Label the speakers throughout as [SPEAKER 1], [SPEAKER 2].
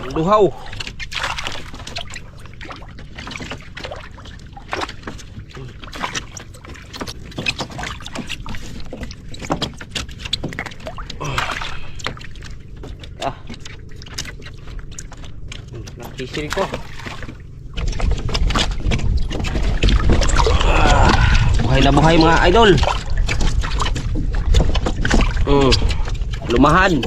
[SPEAKER 1] Luhaw. Nakisil ko. Buhay na buhay mga idol. Lumahan.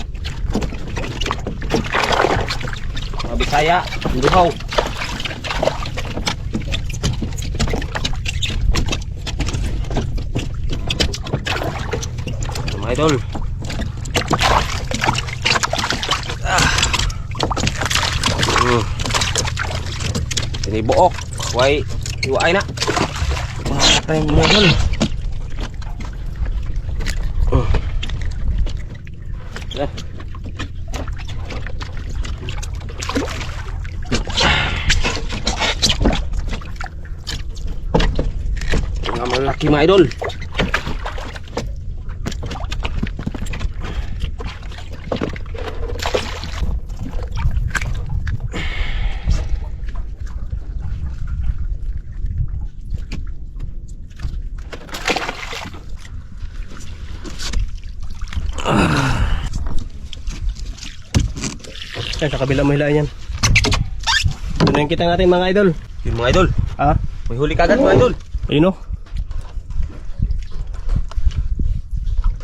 [SPEAKER 1] Mga Bisaya, luhaw. Mga idol. Ini book, way iway na. Patay mo idol. Mga malaki mga idol.
[SPEAKER 2] Sa kabila mo hilaan yan. Ito na yung kita natin mga idol.
[SPEAKER 1] Yun mga idol.
[SPEAKER 2] Ah?
[SPEAKER 1] May huli kagad mga idol.
[SPEAKER 2] Ayun o.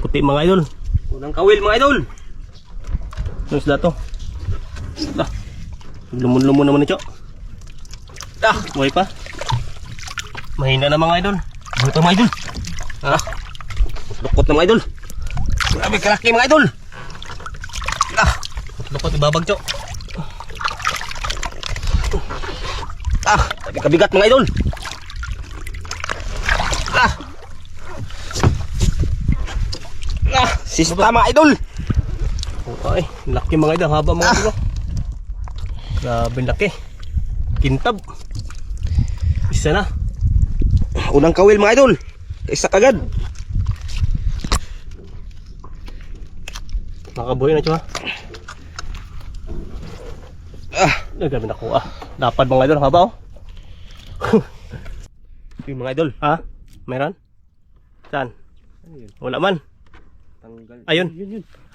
[SPEAKER 2] Puti mga idol.
[SPEAKER 1] Unang kawil mga idol.
[SPEAKER 2] Ano isda to? Lumun-lumun naman ito. Buhay pa. Mahina na mga idol.
[SPEAKER 1] Buhay pa mga idol. Lukot na mga idol. Grabe kalaki mga idol.
[SPEAKER 2] Lukot ibabag ito.
[SPEAKER 1] Tapi kabigat mga idol. Sista mga idol.
[SPEAKER 2] Ay, laki mga idol. Haba mga idol. Grabe laki. Kintab. Isa na.
[SPEAKER 1] Unang kawil mga idol. Isa kagad.
[SPEAKER 2] Nakabuhay na ito ha. Grabe nakuha. Dapat mga idol. Haba oh.
[SPEAKER 1] Yung mga idol.
[SPEAKER 2] Ha? Meron? Saan? Wala man. Ayun.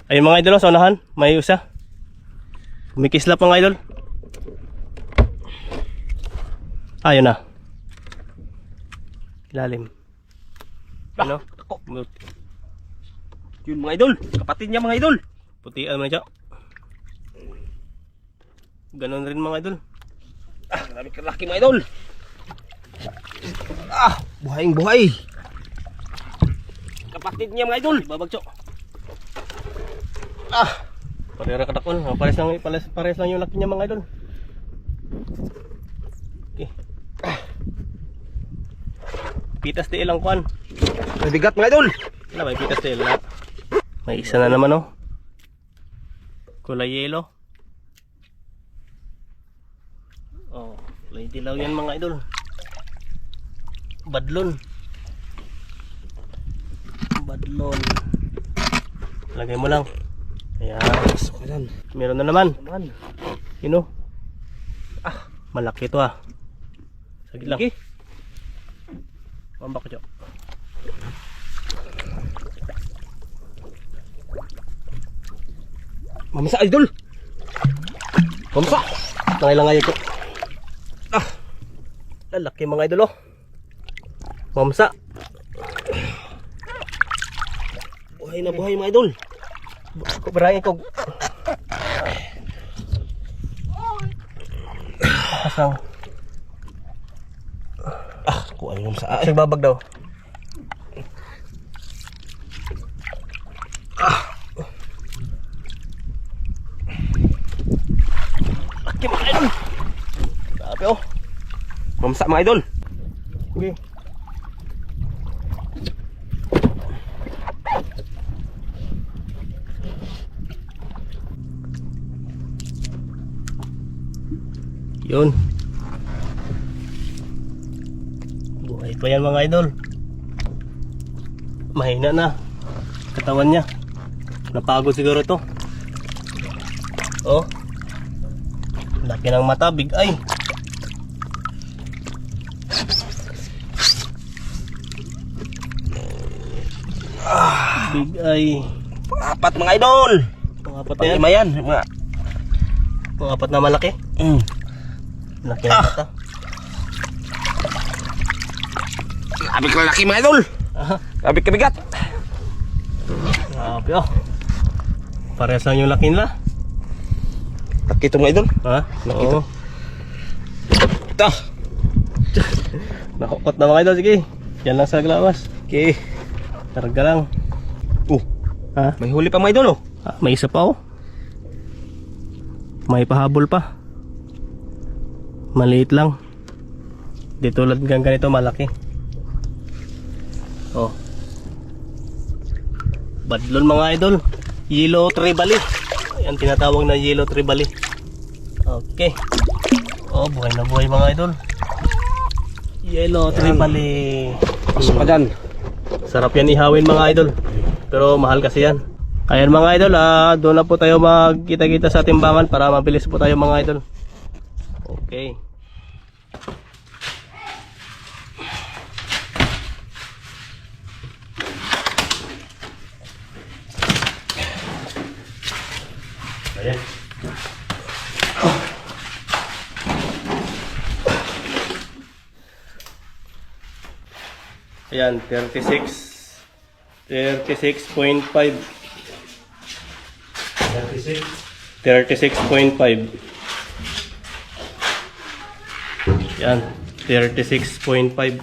[SPEAKER 2] Ayun mga idol, sa unahan. May isa. Kumikisla pa mga idol. Ayun na. Ilalim. Ano?
[SPEAKER 1] Yun mga idol. Kapatid niya mga idol.
[SPEAKER 2] Putian mo siya. Ganon rin mga idol.
[SPEAKER 1] Grabe kalaki mga idol. Buhaying buhay. Kapatid niya mga idol.
[SPEAKER 2] Babagso. Parera katakon. Pares lang yung laki niya mga idol. Okay. Pitas di ilang kuan.
[SPEAKER 1] Mabigat mga idol.
[SPEAKER 2] Wala, may pitas di ilang. May isa na naman oh. Kulay yelo. Oh, kulay dilaw yan mga idol. Badlon. Badlon. Lagay mo lang. Ayan. Meron na naman. Yun o. Malaki to ah. Sagit lang. Mambak ko dyan.
[SPEAKER 1] Mamasa idol. Mamasa.
[SPEAKER 2] Nangailang ngayon ko. Lalaki mga idol oh. Mamsa.
[SPEAKER 1] Buhay na buhay mga idol.
[SPEAKER 2] Kubrahin ko. Asang.
[SPEAKER 1] Kuha yung sa
[SPEAKER 2] Nagbabag daw. Laki mga idol. Grabe oh.
[SPEAKER 1] Mamsa mga idol.
[SPEAKER 2] Okay. Yun. Buhay pa yan mga idol. Mahina na katawan niya. Napagod siguro to. Oh. Laki ng mata, big eye. Big eye.
[SPEAKER 1] Apat mga idol.
[SPEAKER 2] Pangapat na yan.
[SPEAKER 1] Lima yan. Mga...
[SPEAKER 2] Pangapat na malaki. Laki ng mata.
[SPEAKER 1] Grabe ka laki mga idol.
[SPEAKER 2] Aha.
[SPEAKER 1] Grabe kabigat.
[SPEAKER 2] Grabe oh. Parehas lang yung laki nila.
[SPEAKER 1] Laki ito mga idol.
[SPEAKER 2] Ha? Oo.
[SPEAKER 1] Ito.
[SPEAKER 2] Nakukot na mga idol. Sige. Yan lang sa glawas.
[SPEAKER 1] Okay.
[SPEAKER 2] Karga lang. Ha?
[SPEAKER 1] May huli pa mga idol oh.
[SPEAKER 2] Ah, may isa pa oh. May pahabol pa. Maliit lang. Di tulad ng ganito malaki. Oh. Badlon mga idol. Yellow tribali. Yan tinatawag na yellow tribali. Okay. Oh, buhay na buhay mga idol. Yellow tribali.
[SPEAKER 1] Pasok pa dyan.
[SPEAKER 2] Sarap yan ihawin mga idol. Pero mahal kasi yan. Ayan mga idol, doon na po tayo magkita-kita sa timbangan para mabilis po tayo mga idol. Okay. Ayan. Ayan, 36.5. 36.5. Yan, 36.5.